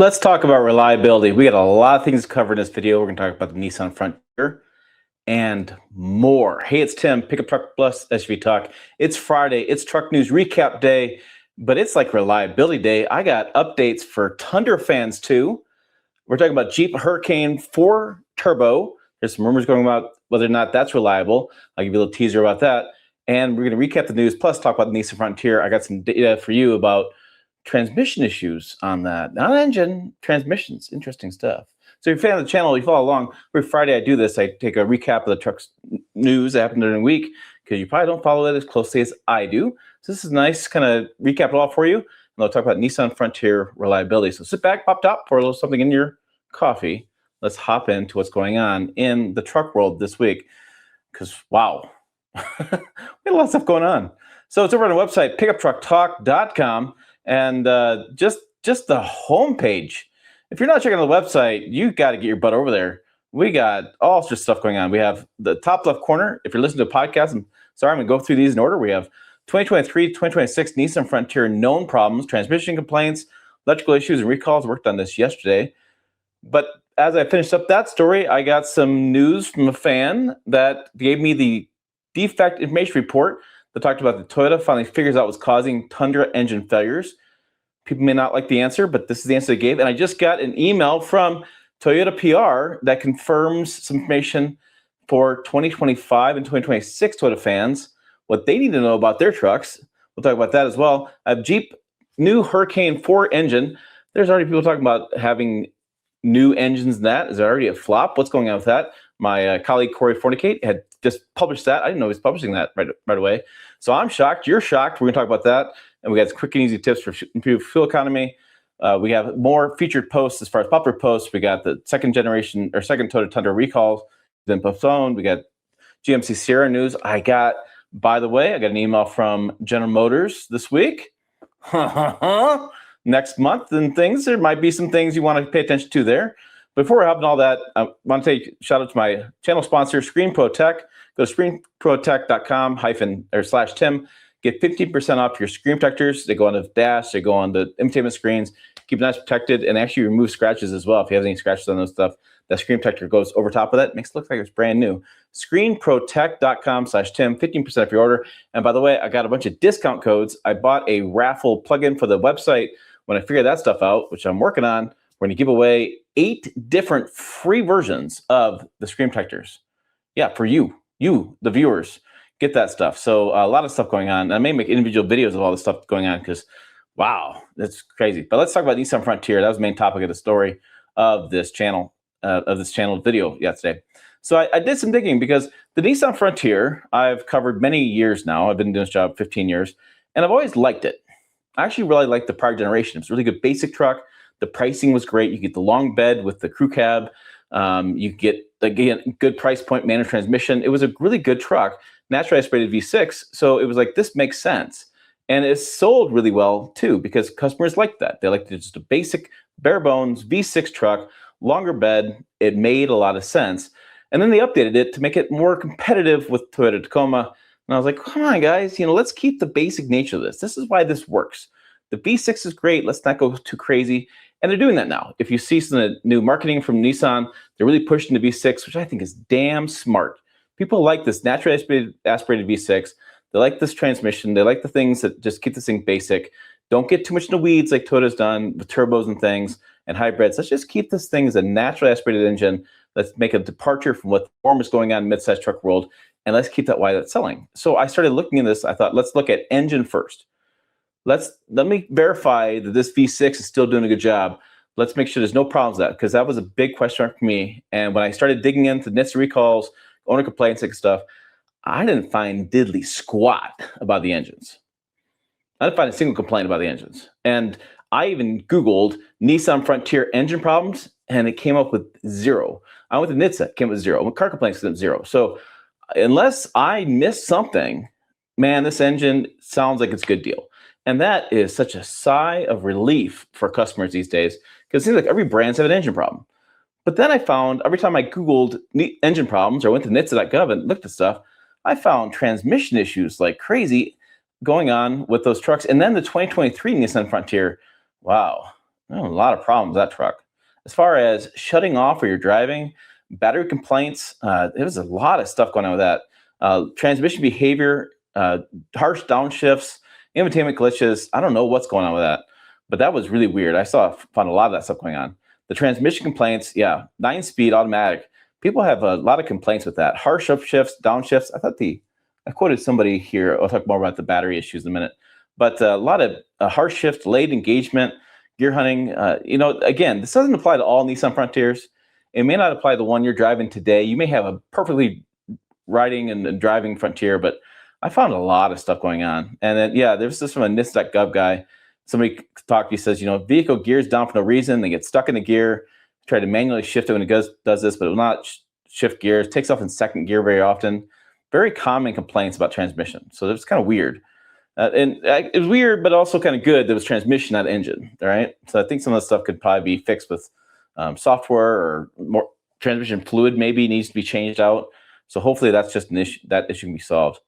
Let's talk about reliability. We got a lot of things covered in this video. We're going to talk about the Nissan Frontier and more. Hey, it's Tim, Pickup Truck Plus SUV Talk. It's Friday. It's Truck News Recap Day, but it's like reliability day. I got updates for Tundra fans too. We're talking about Jeep Hurricane 4 Turbo. There's some rumors going about whether or not that's reliable. I'll give you a little teaser about that. And we're going to recap the news, plus talk about the Nissan Frontier. I got some data for you about transmission issues on that. Not engine, transmissions. Interesting stuff. So if you're a fan of the channel, you follow along. Every Friday I do this. I take a recap of the truck's news that happened during the week, because you probably don't follow it as closely as I do. So this is nice, kind of recap it all for you. And I'll talk about Nissan Frontier reliability. So sit back, pop top, pour a little something in your coffee. Let's hop into what's going on in the truck world this week. Because, wow, we had a lot of stuff going on. So it's over on the website, pickuptrucktalk.com. And just the homepage. If you're not checking out the website, you got to get your butt over there. We got all sorts of stuff going on. We have the top left corner. If you're listening to a podcast, I'm going to go through these in order. We have 2023, 2026 Nissan Frontier known problems, transmission complaints, electrical issues, and recalls. Worked on this yesterday. But as I finished up that story, I got some news from a fan that gave me the defect information report that talked about the Toyota finally figures out what's causing Tundra engine failures. People may not like the answer, but this is the answer they gave. And I just got an email from Toyota PR that confirms some information for 2025 and 2026 Toyota fans, what they need to know about their trucks. We'll talk about that as well. I have Jeep new Hurricane 4 engine. There's already people talking about having new engines in that. Is there already a flop? What's going on with that? My colleague Corey Fornicate had just published that. I didn't know he was publishing that right away. So I'm shocked. You're shocked. We're going to talk about that. And we got quick and easy tips for improved fuel economy. We have more featured posts as far as popular posts. We got the second Toyota Tundra recall then postponed. We got GMC Sierra news. By the way, I got an email from General Motors this week. Next month and things. There might be some things you want to pay attention to there. Before we hop on all that, I want to take a shout out to my channel sponsor, Screen Pro Tech. Go to screenprotech.com/Tim. Get 15% off your screen protectors. They go on the dash, they go on the infotainment screens, keep it nice protected, and actually remove scratches as well. If you have any scratches on those stuff, that screen protector goes over top of that. Makes it look like it's brand new. Screenprotech.com/Tim, 15% off your order. And by the way, I got a bunch of discount codes. I bought a raffle plugin for the website. When I figure that stuff out, which I'm working on, we're going to give away 8 different free versions of the screen protectors. Yeah, for you, the viewers, get that stuff. So a lot of stuff going on. I may make individual videos of all the stuff going on because, wow, that's crazy. But let's talk about Nissan Frontier. That was the main topic of the story of this channel video yesterday. So I did some digging because the Nissan Frontier, I've covered many years now. I've been doing this job 15 years, and I've always liked it. I actually really liked the prior generation. It's a really good basic truck. The pricing was great. You get the long bed with the crew cab. You get, again, good price point, manual transmission. It was a really good truck, naturally aspirated V6. So it was like, this makes sense. And it sold really well too, because customers like that. They like just a basic, bare bones V6 truck, longer bed. It made a lot of sense. And then they updated it to make it more competitive with Toyota Tacoma. And I was like, come on, guys, let's keep the basic nature of this. This is why this works. The V6 is great. Let's not go too crazy. And they're doing that now. If you see some new marketing from Nissan, they're really pushing the V6, which I think is damn smart. People like this naturally aspirated V6. They like this transmission. They like the things that just keep this thing basic. Don't get too much in the weeds like Toyota's done with turbos and things and hybrids. Let's just keep this thing as a naturally aspirated engine. Let's make a departure from what form is going on in mid-size truck world, and let's keep that why that's selling. So I started looking at this. I thought, let's look at engine first. Let me verify that this V6 is still doing a good job. Let's make sure there's no problems with that, because that was a big question mark for me. And when I started digging into NHTSA recalls, owner complaints and stuff, I didn't find diddly squat about the engines. I didn't find a single complaint about the engines. And I even Googled Nissan Frontier engine problems, and it came up with 0. I went to NHTSA, it came up with 0. Car complaints came up with 0. So unless I missed something, man, this engine sounds like it's a good deal. And that is such a sigh of relief for customers these days, because it seems like every brand's have an engine problem. But then I found, every time I Googled engine problems or went to NHTSA.gov and looked at stuff, I found transmission issues like crazy going on with those trucks. And then the 2023 Nissan Frontier, wow, Oh, a lot of problems with that truck. As far as shutting off while you're driving, battery complaints, there was a lot of stuff going on with that. Transmission behavior, harsh downshifts, infotainment glitches. I don't know what's going on with that, but that was really weird. Found a lot of that stuff going on. The transmission complaints, yeah, 9-speed automatic. People have a lot of complaints with that. Harsh upshifts, downshifts. I quoted somebody here. I'll talk more about the battery issues in a minute. But a lot of harsh shift, delayed engagement, gear hunting. Again, this doesn't apply to all Nissan Frontiers. It may not apply to the one you're driving today. You may have a perfectly riding and driving Frontier, but I found a lot of stuff going on. And then, yeah, there's this from a NIST.gov guy. Somebody talked, he says, vehicle gears down for no reason. They get stuck in the gear. Try to manually shift it when it does this, but it will not shift gears. Takes off in second gear very often. Very common complaints about transmission. So it was kind of weird. It was weird, but also kind of good. There was transmission, not engine. All right. So I think some of the stuff could probably be fixed with software, or more transmission fluid maybe needs to be changed out. So hopefully that's just an issue. That issue can be solved.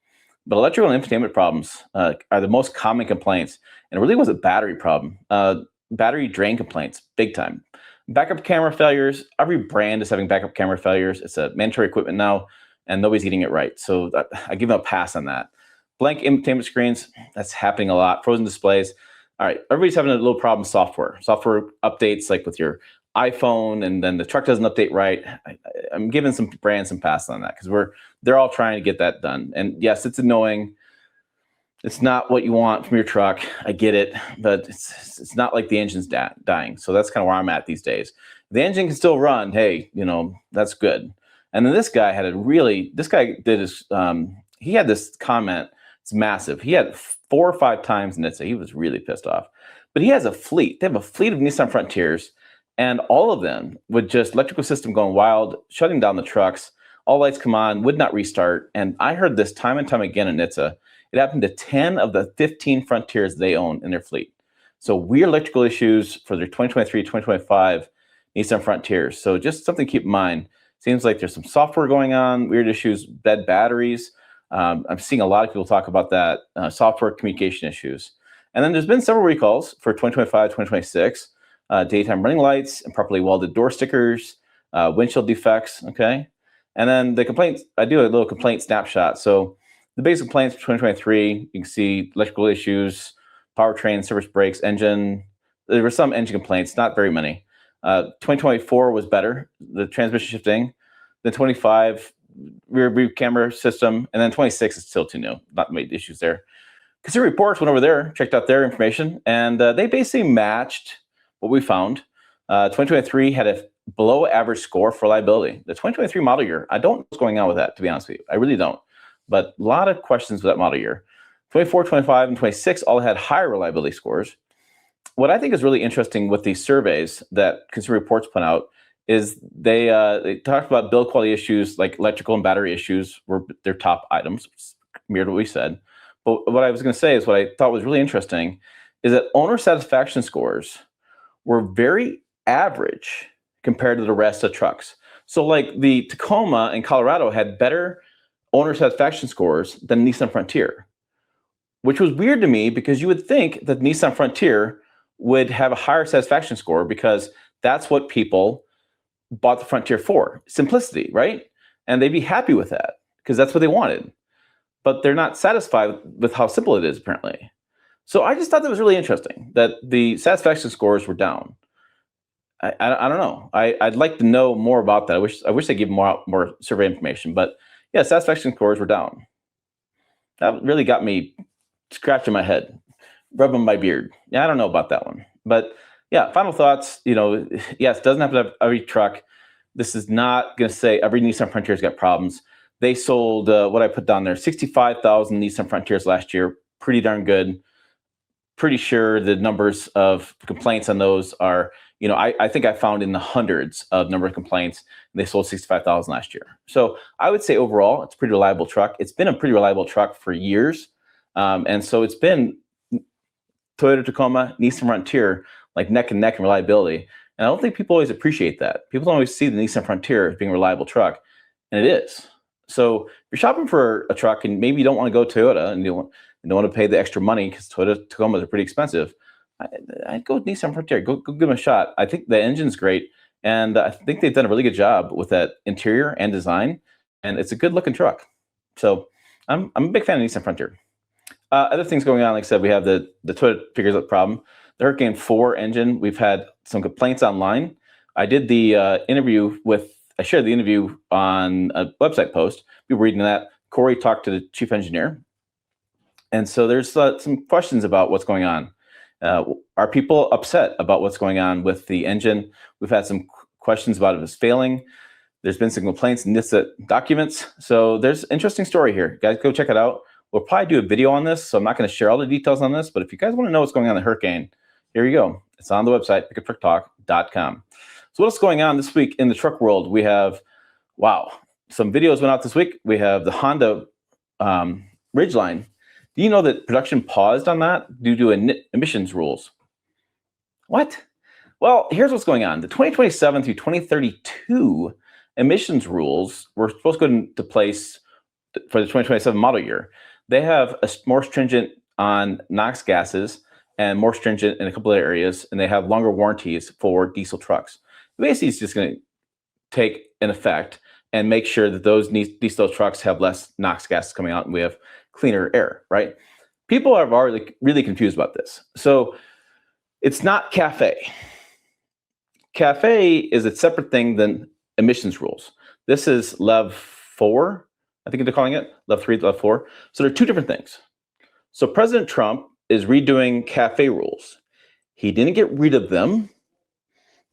But electrical and infotainment problems are the most common complaints, and it really was a battery problem. Battery drain complaints, big time. Backup camera failures. Every brand is having backup camera failures. It's a mandatory equipment now, and nobody's getting it right. So I give them a pass on that. Blank infotainment screens, that's happening a lot. Frozen displays. All right, everybody's having a little problem with software. Software updates, like with your iPhone, and then the truck doesn't update right. I'm giving some brands some pass on that, because they're all trying to get that done. And yes, it's annoying. It's not what you want from your truck. I get it, but it's not like the engine's dying. So that's kind of where I'm at these days. The engine can still run. Hey, that's good. And then this guy did his, he had this comment. It's massive. He had 4 or 5 times in it, so he was really pissed off. But he has a fleet. They have a fleet of Nissan Frontiers, and all of them would just electrical system going wild, shutting down the trucks. All lights come on, would not restart. And I heard this time and time again in NHTSA. It happened to 10 of the 15 Frontiers they own in their fleet. So weird electrical issues for their 2023, 2025 Nissan Frontiers. So just something to keep in mind. Seems like there's some software going on, weird issues, dead batteries. I'm seeing a lot of people talk about that, software communication issues. And then there's been several recalls for 2025, 2026, daytime running lights, improperly welded door stickers, windshield defects, okay? And then the complaints, I do a little complaint snapshot. So the basic complaints for 2023, you can see electrical issues, powertrain, service brakes, engine. There were some engine complaints, not very many. 2024 was better, the transmission shifting. Then 25, rear view camera system, and then 26 is still too new. Not many issues there. Consumer Reports went over there, checked out their information, and they basically matched what we found. 2023 had a below average score for reliability. The 2023 model year, I don't know what's going on with that, to be honest with you. I really don't. But a lot of questions with that model year. 24, 25, and 26 all had higher reliability scores. What I think is really interesting with these surveys that Consumer Reports put out is they talked about build quality issues, like electrical and battery issues were their top items, mirrored what we said. But what I was going to say is what I thought was really interesting is that owner satisfaction scores were very average compared to the rest of trucks. So like the Tacoma in Colorado had better owner satisfaction scores than Nissan Frontier, which was weird to me, because you would think that Nissan Frontier would have a higher satisfaction score, because that's what people bought the Frontier for, simplicity, right? And they'd be happy with that because that's what they wanted. But they're not satisfied with how simple it is, apparently. So I just thought that was really interesting that the satisfaction scores were down. I don't know. I'd like to know more about that. I wish they give more survey information. But yeah, satisfaction scores were down. That really got me scratching my head, rubbing my beard. Yeah, I don't know about that one. But yeah, final thoughts. Yes, it doesn't have to have every truck. This is not going to say every Nissan Frontier's got problems. They sold, what I put down there, 65,000 Nissan Frontiers last year. Pretty darn good. Pretty sure the numbers of complaints on those are, I think I found in the hundreds of number of complaints. They sold 65,000 last year. So I would say overall, it's a pretty reliable truck. It's been a pretty reliable truck for years. And so it's been Toyota Tacoma, Nissan Frontier, like neck and neck in reliability. And I don't think people always appreciate that. People don't always see the Nissan Frontier as being a reliable truck, and it is. So if you're shopping for a truck and maybe you don't want to go Toyota and you don't want to pay the extra money because Toyota Tacomas are pretty expensive, I'd go with Nissan Frontier. Go give them a shot. I think the engine's great, and I think they've done a really good job with that interior and design, and it's a good looking truck. So I'm a big fan of Nissan Frontier. Other things going on, like I said, we have the Toyota figures out problem. The Hurricane 4 engine, we've had some complaints online. I did the I shared the interview on a website post. People reading that. Corey talked to the chief engineer. And so there's some questions about what's going on. Are people upset about what's going on with the engine? We've had some questions about if it's failing. There's been some complaints in NHTSA documents. So there's an interesting story here. Guys, go check it out. We'll probably do a video on this, so I'm not going to share all the details on this, but if you guys want to know what's going on in the hurricane, here you go. It's on the website, pickuptrucktalk.com. So what's going on this week in the truck world? We have, some videos went out this week. We have the Honda Ridgeline. Do you know that production paused on that due to emissions rules? What? Well, here's what's going on. The 2027 through 2032 emissions rules were supposed to go into place for the 2027 model year. They have a more stringent on NOx gases and more stringent in a couple of areas, and they have longer warranties for diesel trucks. Basically, it's just going to take an effect and make sure that those diesel trucks have less NOx gases coming out and we have cleaner air, right? People are already really confused about this. So it's not CAFE. CAFE is a separate thing than emissions rules. This is Lev 4. I think they're calling it Lev 3, Lev 4. So they're two different things. So President Trump is redoing CAFE rules. He didn't get rid of them.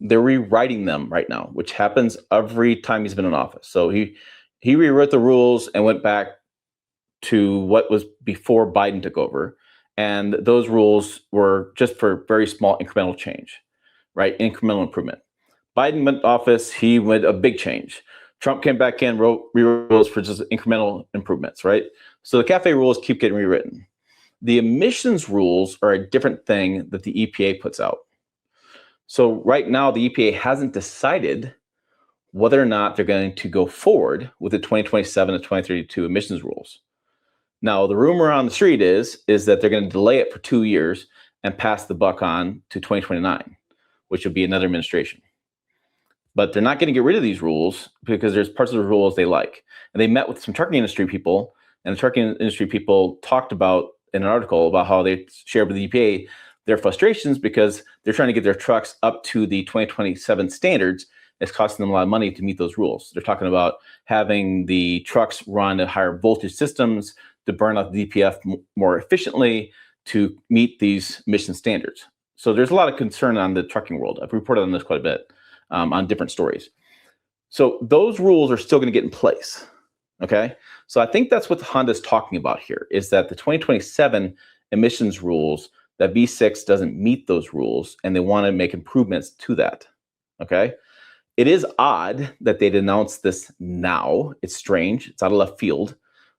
They're rewriting them right now, which happens every time he's been in office. So he rewrote the rules and went back to what was before Biden took over. And those rules were just for very small incremental change, right? Incremental improvement. Biden went to office, he went a big change. Trump came back in, rewrote rules for just incremental improvements, right? So the CAFE rules keep getting rewritten. The emissions rules are a different thing that the EPA puts out. So right now, the EPA hasn't decided whether or not they're going to go forward with the 2027 to 2032 emissions rules. Now, the rumor on the street is that they're going to delay it for 2 years and pass the buck on to 2029, which will be another administration. But they're not going to get rid of these rules because there's parts of the rules they like. And they met with some trucking industry people, and the trucking industry people talked about in an article about how they shared with the EPA their frustrations because they're trying to get their trucks up to the 2027 standards. It's costing them a lot of money to meet those rules. They're talking about having the trucks run at higher voltage systems to burn out the DPF more efficiently to meet these emission standards. So there's a lot of concern on the trucking world. I've reported on this quite a bit. On different stories. So those rules are still going to get in place, okay? So I think that's what Honda's talking about here, is that the 2027 emissions rules, that V6 doesn't meet those rules, and they want to make improvements to that, okay? It is odd that they'd announce this now. It's strange. It's out of left field,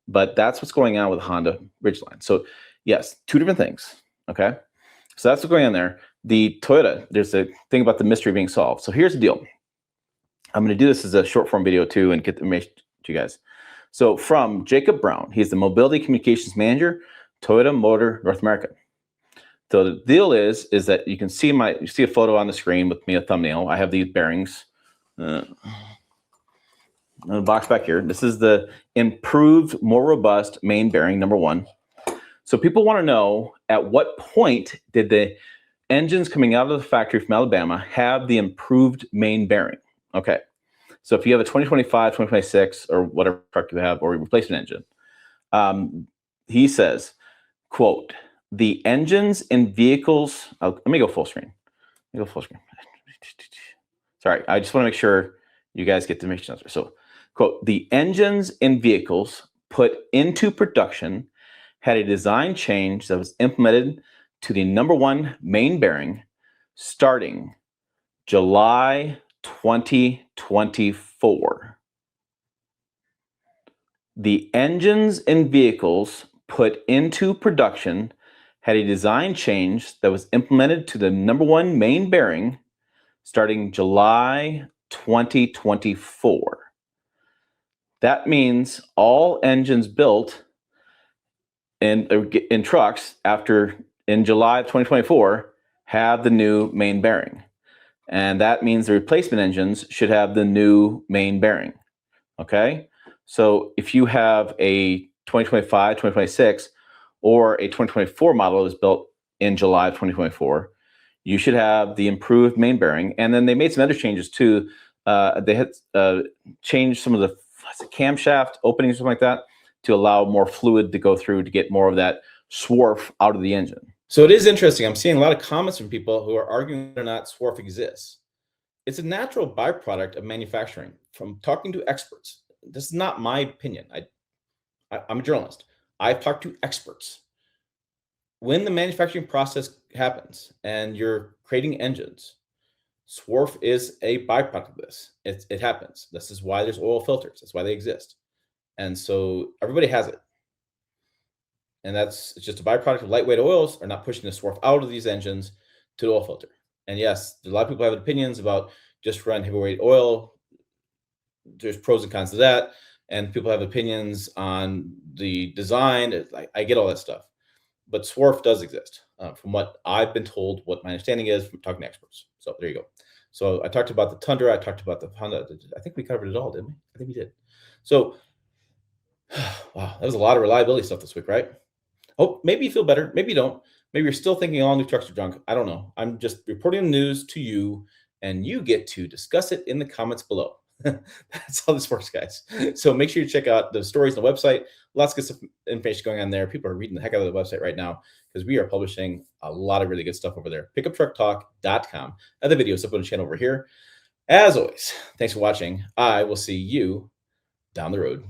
but that's what's going on with Honda Ridgeline. So yes, two different things, okay? So that's what's going on there. The Toyota, there's a thing about the mystery being solved. So here's the deal. I'm going to do this as a short form video too and get the information to you guys. So from Jacob Brown, he's the Mobility Communications Manager, Toyota Motor North America. So the deal is that you can see you see a photo on the screen with me, a thumbnail. I have these bearings. In the box back here. This is the improved, more robust main bearing, number 1. So people want to know, at what point did the engines coming out of the factory from Alabama have the improved main bearing? Okay, so if you have a 2025, 2026, or whatever truck you have, or a replacement engine, he says, quote, the engines in vehicles, let me go full screen. Sorry, I just want to make sure you guys get the information answer. So, quote, the engines in vehicles put into production had a design change that was implemented to the number 1 main bearing starting July 2024. The engines in vehicles put into production had a design change that was implemented to the number 1 main bearing starting July 2024. That means all engines built in trucks in July of 2024 have the new main bearing. And that means the replacement engines should have the new main bearing. Okay? So if you have a 2025, 2026, or a 2024 model that was built in July of 2024, you should have the improved main bearing. And then they made some other changes too. They had changed some of the camshaft openings or something like that to allow more fluid to go through to get more of that swarf out of the engine. So it is interesting. I'm seeing a lot of comments from people who are arguing whether or not swarf exists. It's a natural byproduct of manufacturing. From talking to experts, this is not my opinion. I'm a journalist. I've talked to experts. When the manufacturing process happens and you're creating engines, swarf is a byproduct of this. It happens. This is why there's oil filters. That's why they exist. And so everybody has it. And it's just a byproduct of lightweight oils are not pushing the swarf out of these engines to the oil filter. And yes, a lot of people have opinions about just run heavyweight oil. There's pros and cons to that. And people have opinions on the design. I get all that stuff. But swarf does exist, from what I've been told, what my understanding is from talking to experts. So there you go. So I talked about the Tundra. I talked about the Honda. I think we covered it all, didn't we? I think we did. So, wow, that was a lot of reliability stuff this week, right? Oh, maybe you feel better. Maybe you don't. Maybe you're still thinking all new trucks are junk. I don't know. I'm just reporting the news to you, and you get to discuss it in the comments below. That's how this works, guys. So make sure you check out the stories on the website. Lots of good information going on there. People are reading the heck out of the website right now because we are publishing a lot of really good stuff over there. Pickuptrucktalk.com. Other videos up on the channel over here. As always, thanks for watching. I will see you down the road.